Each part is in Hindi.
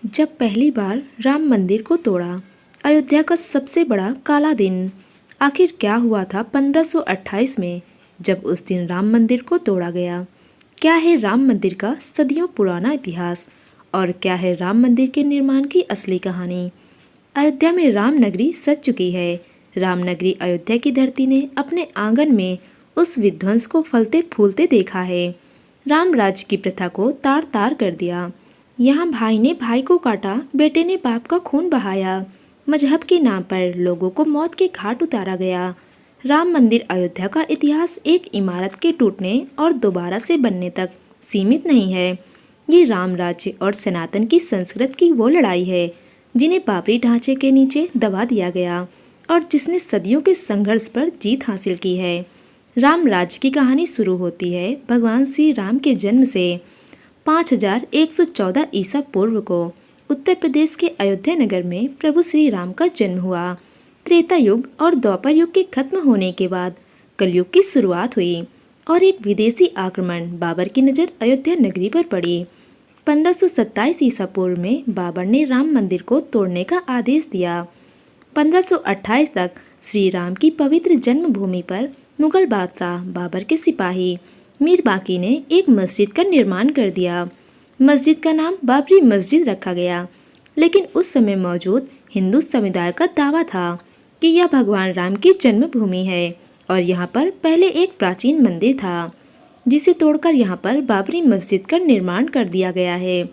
जब पहली बार राम मंदिर को तोड़ा, अयोध्या का सबसे बड़ा काला दिन। आखिर क्या हुआ था 1528 में, जब उस दिन राम मंदिर को तोड़ा गया? क्या है राम मंदिर का सदियों पुराना इतिहास, और क्या है राम मंदिर के निर्माण की असली कहानी? अयोध्या में राम नगरी सज चुकी है। राम नगरी अयोध्या की धरती ने अपने आंगन में उस विध्वंस को फलते फूलते देखा है। राम राज्य की प्रथा को तार तार कर दिया। यहाँ भाई ने भाई को काटा, बेटे ने बाप का खून बहाया। मजहब के नाम पर लोगों को मौत के घाट उतारा गया। राम मंदिर अयोध्या का इतिहास एक इमारत के टूटने और दोबारा से बनने तक सीमित नहीं है। ये राम राज्य और सनातन की संस्कृति की वो लड़ाई है जिन्हें बाबरी ढांचे के नीचे दबा दिया गया और जिसने सदियों के संघर्ष पर जीत हासिल की है। राम राज्य की कहानी शुरू होती है भगवान श्री राम के जन्म से। 5114 ईसा पूर्व को उत्तर प्रदेश के अयोध्या नगर में प्रभु श्री राम का जन्म हुआ। त्रेता युग और द्वापर युग के खत्म होने के बाद कलयुग की शुरुआत हुई और एक विदेशी आक्रमण बाबर की नज़र अयोध्या नगरी पर पड़ी। 1527 ईसा पूर्व में बाबर ने राम मंदिर को तोड़ने का आदेश दिया। 1528 तक श्री राम की पवित्र जन्मभूमि पर मुगल बादशाह बाबर के सिपाही मीर बाकी ने एक मस्जिद का निर्माण कर दिया। मस्जिद का नाम बाबरी मस्जिद रखा गया, लेकिन उस समय मौजूद हिंदू समुदाय का दावा था कि यह भगवान राम की जन्मभूमि है और यहाँ पर पहले एक प्राचीन मंदिर था, जिसे तोड़कर यहाँ पर बाबरी मस्जिद का निर्माण कर दिया गया है।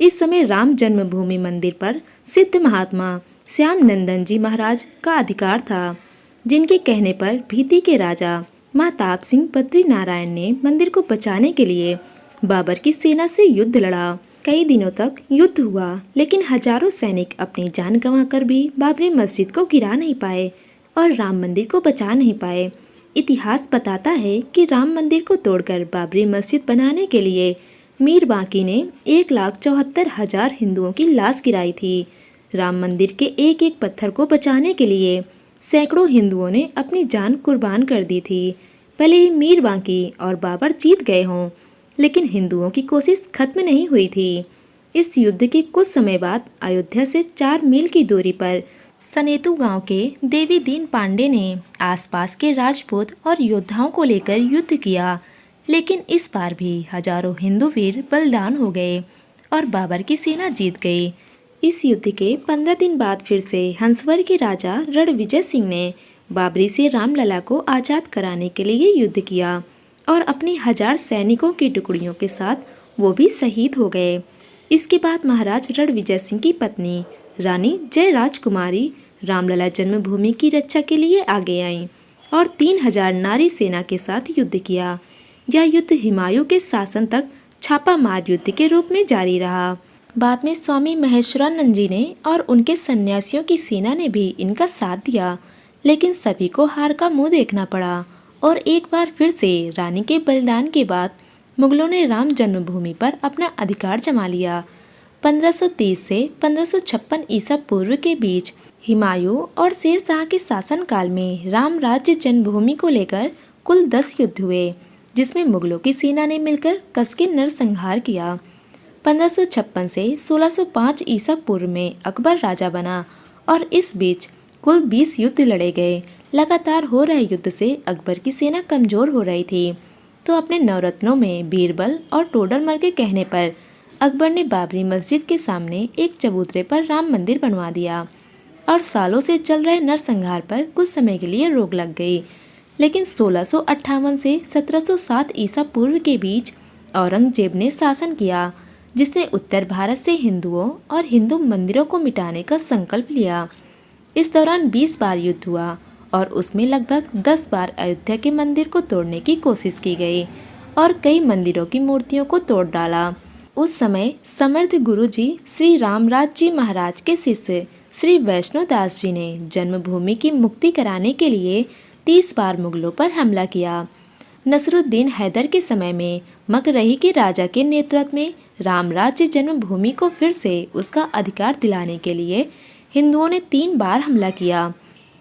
इस समय राम जन्मभूमि मंदिर पर सिद्ध महात्मा श्याम नंदन जी महाराज का अधिकार था, जिनके कहने पर भीति के राजा महताब सिंह बद्री नारायण ने मंदिर को बचाने के लिए बाबर की सेना से युद्ध लड़ा। कई दिनों तक युद्ध हुआ, लेकिन हजारों सैनिक अपनी जान गंवाकर भी बाबरी मस्जिद को गिरा नहीं पाए और राम मंदिर को बचा नहीं पाए। इतिहास बताता है कि राम मंदिर को तोड़कर बाबरी मस्जिद बनाने के लिए मीर बाकी ने 1,74,000 हिंदुओं की लाश गिराई थी। राम मंदिर के एक एक पत्थर को बचाने के लिए सैकड़ों हिंदुओं ने अपनी जान कुर्बान कर दी थी। भले ही मीर बाकी और बाबर जीत गए हों, लेकिन हिंदुओं की कोशिश खत्म नहीं हुई थी। इस युद्ध के कुछ समय बाद अयोध्या से 4 मील की दूरी पर सनेतु गांव के देवी दीन पांडे ने आसपास के राजपूत और योद्धाओं को लेकर युद्ध किया, लेकिन इस बार भी हजारों हिंदू वीर बलिदान हो गए और बाबर की सेना जीत गई। इस युद्ध के 15 दिन बाद फिर से हंसवर के राजा रणविजय सिंह ने बाबरी से रामलला को आज़ाद कराने के लिए युद्ध किया और अपनी 1000 सैनिकों की टुकड़ियों के साथ वो भी शहीद हो गए। इसके बाद महाराज रणविजय सिंह की पत्नी रानी जय राजकुमारी रामलला जन्मभूमि की रक्षा के लिए आगे आईं और 3000 नारी सेना के साथ युद्ध किया। यह युद्ध हुमायूं के शासन तक छापामार युद्ध के रूप में जारी रहा। बाद में स्वामी महेश्वरानंद जी ने और उनके सन्यासियों की सेना ने भी इनका साथ दिया, लेकिन सभी को हार का मुंह देखना पड़ा और एक बार फिर से रानी के बलिदान के बाद मुगलों ने राम जन्मभूमि पर अपना अधिकार जमा लिया। 1530 से 1556 ईसा पूर्व के बीच हुमायूं और शेर शाह के शासनकाल में राम राज्य जन्मभूमि को लेकर कुल 10 युद्ध हुए, जिसमें मुगलों की सेना ने मिलकर कस के नरसंहार किया। 1556 से 1605 ईसा पूर्व में अकबर राजा बना और इस बीच कुल 20 युद्ध लड़े गए। लगातार हो रहे युद्ध से अकबर की सेना कमजोर हो रही थी, तो अपने नवरत्नों में बीरबल और टोडरमल के कहने पर अकबर ने बाबरी मस्जिद के सामने एक चबूतरे पर राम मंदिर बनवा दिया और सालों से चल रहे नरसंहार पर कुछ समय के लिए रोक लग गई। लेकिन 1658 से 1707 ईसा पूर्व के बीच औरंगजेब ने शासन किया, जिसने उत्तर भारत से हिंदुओं और हिंदू मंदिरों को मिटाने का संकल्प लिया। इस दौरान 20 बार युद्ध हुआ और उसमें लगभग 10 बार अयोध्या के मंदिर को तोड़ने की कोशिश की गई और कई मंदिरों की मूर्तियों को तोड़ डाला। उस समय समर्थ गुरु जी श्री रामराज जी महाराज के शिष्य श्री वैष्णव दास जी ने जन्मभूमि की मुक्ति कराने के लिए 30 बार मुगलों पर हमला किया। नसरुद्दीन हैदर के समय में मकरही के राजा के नेतृत्व में राम राज्य जन्मभूमि को फिर से उसका अधिकार दिलाने के लिए हिंदुओं ने 3 बार हमला किया,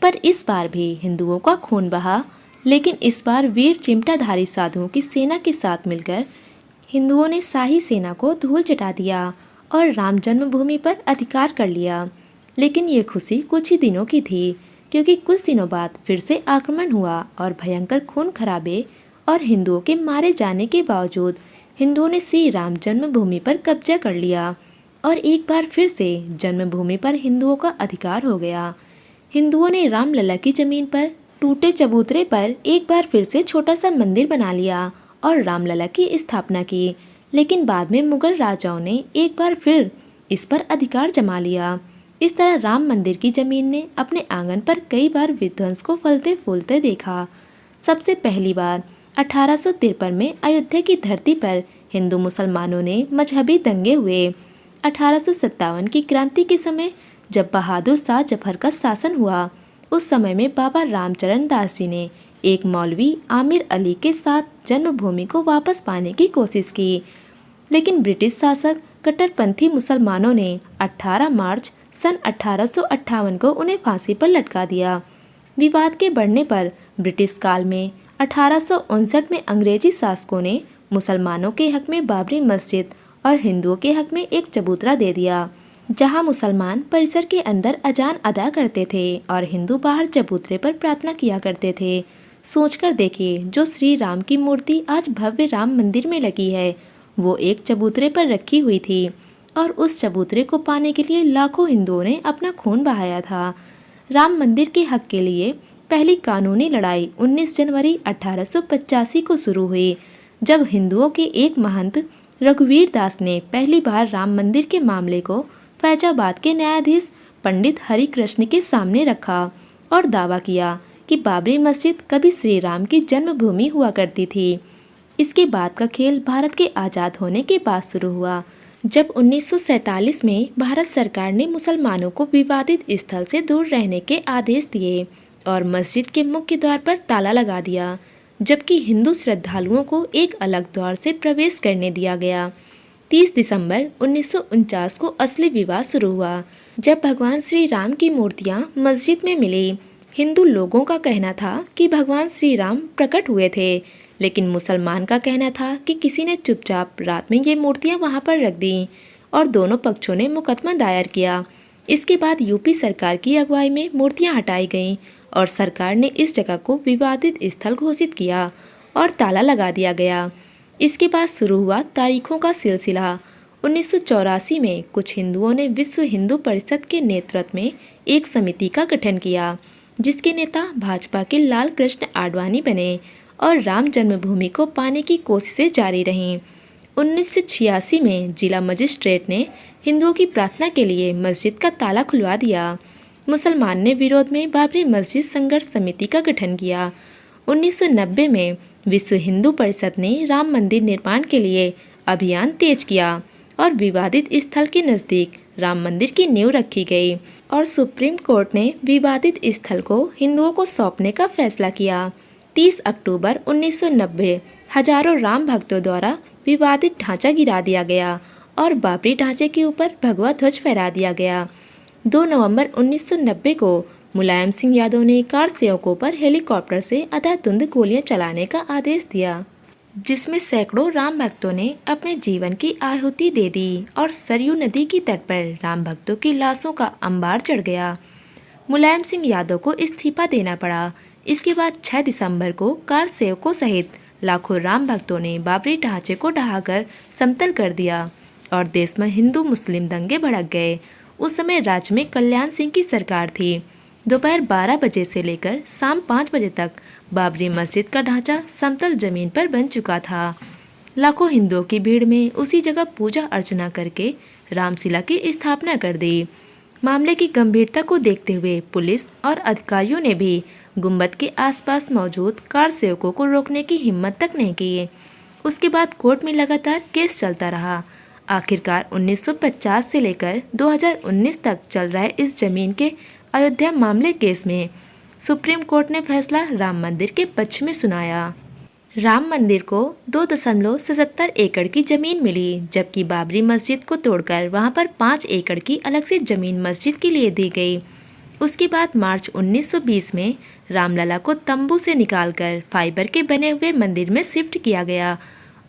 पर इस बार भी हिंदुओं का खून बहा। लेकिन इस बार वीर चिमटाधारी साधुओं की सेना के साथ मिलकर हिंदुओं ने शाही सेना को धूल चटा दिया और राम जन्मभूमि पर अधिकार कर लिया। लेकिन ये खुशी कुछ ही दिनों की थी, क्योंकि कुछ दिनों बाद फिर से आक्रमण हुआ और भयंकर खून खराबे और हिंदुओं के मारे जाने के बावजूद हिंदुओं ने श्री राम जन्मभूमि पर कब्जा कर लिया और एक बार फिर से जन्मभूमि पर हिंदुओं का अधिकार हो गया। हिंदुओं ने रामलला की जमीन पर टूटे चबूतरे पर एक बार फिर से छोटा सा मंदिर बना लिया और रामलला की स्थापना की। लेकिन बाद में मुगल राजाओं ने एक बार फिर इस पर अधिकार जमा लिया। इस तरह राम मंदिर की जमीन ने अपने आंगन पर कई बार विध्वंस को फलते फूलते देखा। सबसे पहली बार 1853 में अयोध्या की धरती पर हिंदू मुसलमानों ने मजहबी दंगे हुए। 1857 की क्रांति के समय जब बहादुर शाह जफर का शासन हुआ, उस समय में बाबा रामचरण दास जी ने एक मौलवी आमिर अली के साथ जन्मभूमि को वापस पाने की कोशिश की। लेकिन ब्रिटिश शासक कट्टरपंथी मुसलमानों ने 18 मार्च सन 1858 को उन्हें फांसी पर लटका दिया। विवाद के बढ़ने पर ब्रिटिश काल में 1859 में अंग्रेजी शासकों ने मुसलमानों के हक में बाबरी मस्जिद और हिंदुओं के हक में एक चबूतरा दे दिया, जहां मुसलमान परिसर के अंदर अजान अदा करते थे और हिंदू बाहर चबूतरे पर प्रार्थना किया करते थे। सोचकर देखिए, जो श्री राम की मूर्ति आज भव्य राम मंदिर में लगी है, वो एक चबूतरे पर रखी हुई थी और उस चबूतरे को पाने के लिए लाखों हिंदुओं ने अपना खून बहाया था। राम मंदिर के हक के लिए पहली कानूनी लड़ाई 19 जनवरी 1885 को शुरू हुई, जब हिंदुओं के एक महंत रघुवीर दास ने पहली बार राम मंदिर के मामले को फैजाबाद के न्यायाधीश पंडित हरि कृष्ण के सामने रखा और दावा किया कि बाबरी मस्जिद कभी श्री राम की जन्मभूमि हुआ करती थी। इसके बाद का खेल भारत के आज़ाद होने के बाद शुरू हुआ, जब 1947 में भारत सरकार ने मुसलमानों को विवादित स्थल से दूर रहने के आदेश दिए और मस्जिद के मुख्य द्वार पर ताला लगा दिया, जबकि हिंदू श्रद्धालुओं को एक अलग द्वार से प्रवेश करने दिया गया। 30 दिसंबर 1949 को असली विवाद शुरू हुआ, जब भगवान श्री राम की मूर्तियां मस्जिद में मिली। हिंदू लोगों का कहना था कि भगवान श्री राम प्रकट हुए थे, लेकिन मुसलमान का कहना था कि किसी ने चुपचाप रात में ये मूर्तियां वहां पर रख दी और दोनों पक्षों ने मुकदमा दायर किया। इसके बाद यूपी सरकार की अगुवाई में मूर्तियां हटाई गईं और सरकार ने इस जगह को विवादित स्थल घोषित किया और ताला लगा दिया गया। इसके बाद शुरू हुआ तारीखों का सिलसिला। 1984 में कुछ हिंदुओं ने विश्व हिंदू परिषद के नेतृत्व में एक समिति का गठन किया, जिसके नेता भाजपा के लाल कृष्ण आडवाणी बने और राम जन्मभूमि को पाने की कोशिशें जारी रहीं। 1986 में जिला मजिस्ट्रेट ने हिंदुओं की प्रार्थना के लिए मस्जिद का ताला खुलवा दिया। मुसलमान ने विरोध में बाबरी मस्जिद संघर्ष समिति का गठन किया। 1990 में विश्व हिंदू परिषद ने राम मंदिर निर्माण के लिए अभियान तेज किया और विवादित स्थल के नज़दीक राम मंदिर की नींव रखी गई और सुप्रीम कोर्ट ने विवादित स्थल को हिंदुओं को सौंपने का फैसला किया। 30 अक्टूबर 1990 हजारों राम भक्तों द्वारा विवादित ढांचा गिरा दिया गया और बाबरी ढांचे के ऊपर भगवा ध्वज फहरा दिया गया। 2 नवंबर 1990 को मुलायम सिंह यादव ने कार सेवकों पर हेलीकॉप्टर से अंधाधुंध गोलियां चलाने का आदेश दिया, जिसमें सैकड़ों राम भक्तों ने अपने जीवन की आहुति दे दी और सरयू नदी की तट पर राम भक्तों की लाशों का अंबार चढ़ गया। मुलायम सिंह यादव को इस्तीफा देना पड़ा। इसके बाद 6 दिसंबर को कार सेवकों सहित लाखों राम भक्तों ने बाबरी ढांचे को ढहाकर समतल कर दिया और देश में हिंदू मुस्लिम दंगे भड़क गए। उस समय राज्य में कल्याण सिंह की सरकार थी। दोपहर 12 बजे से लेकर शाम 5 बजे तक बाबरी मस्जिद का ढांचा समतल जमीन पर बन चुका था। लाखों हिंदुओं की भीड़ में उसी जगह पूजा अर्चना करके रामशिला की स्थापना कर दी। मामले की गंभीरता को देखते हुए पुलिस और अधिकारियों ने भी गुंबद के आसपास मौजूद कार सेवकों को रोकने की हिम्मत तक नहीं की। उसके बाद कोर्ट में लगातार केस चलता रहा। आखिरकार 1950 से लेकर 2019 तक चल रहे इस जमीन के अयोध्या मामले केस में सुप्रीम कोर्ट ने फैसला राम मंदिर के पक्ष में सुनाया। राम मंदिर को 2.77 एकड़ की जमीन मिली, जबकि बाबरी मस्जिद को तोड़कर वहां पर 5 एकड़ की अलग से जमीन मस्जिद के लिए दी गई। उसके बाद मार्च 1920 में रामलला को तंबू से निकालकर फाइबर के बने हुए मंदिर में शिफ्ट किया गया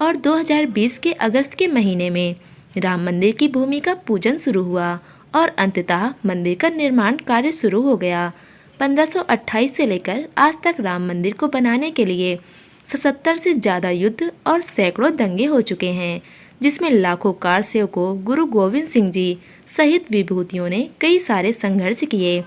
और 2020 के अगस्त के महीने में राम मंदिर की भूमि का पूजन शुरू हुआ और अंततः मंदिर का निर्माण कार्य शुरू हो गया। 1528 से लेकर आज तक राम मंदिर को बनाने के लिए 77 से ज़्यादा युद्ध और सैकड़ों दंगे हो चुके हैं, जिसमें लाखों कार सेवकों गुरु गोविंद सिंह जी सहित विभूतियों ने कई सारे संघर्ष किए।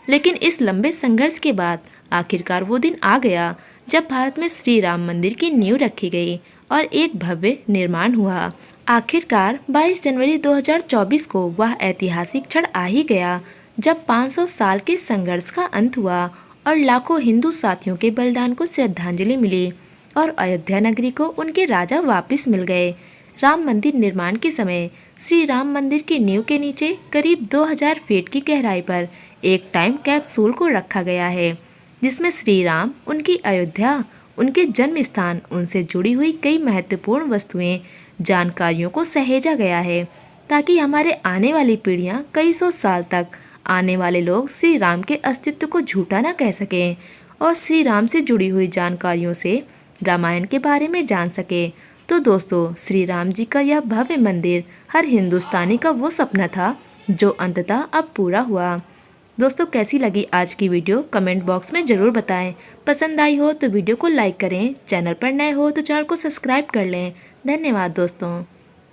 लेकिन इस लंबे संघर्ष के बाद आखिरकार वो दिन आ गया जब भारत में श्री राम मंदिर की नींव रखी गई और एक भव्य निर्माण हुआ। आखिरकार 22 जनवरी 2024 को वह ऐतिहासिक क्षण आ ही गया जब 500 साल के संघर्ष का अंत हुआ और लाखों हिंदू साथियों के बलिदान को श्रद्धांजलि मिली और अयोध्या नगरी को उनके राजा वापस मिल गए। राम मंदिर निर्माण के समय श्री राम मंदिर की नींव के नीचे करीब 2000 फीट की गहराई पर एक टाइम कैप्सूल को रखा गया है, जिसमें श्री राम, उनकी अयोध्या, उनके जन्म स्थान, उनसे जुड़ी हुई कई महत्वपूर्ण वस्तुएं, जानकारियों को सहेजा गया है ताकि हमारे आने वाली पीढ़ियां कई सौ साल तक आने वाले लोग श्री राम के अस्तित्व को झूठा ना कह सकें और श्री राम से जुड़ी हुई जानकारियों से रामायण के बारे में जान सके। तो दोस्तों, श्री राम जी का यह भव्य मंदिर हर हिंदुस्तानी का वो सपना था जो अंततः अब पूरा हुआ। दोस्तों, कैसी लगी आज की वीडियो कमेंट बॉक्स में ज़रूर बताएं। पसंद आई हो तो वीडियो को लाइक करें, चैनल पर नए हो तो चैनल को सब्सक्राइब कर लें। धन्यवाद दोस्तों।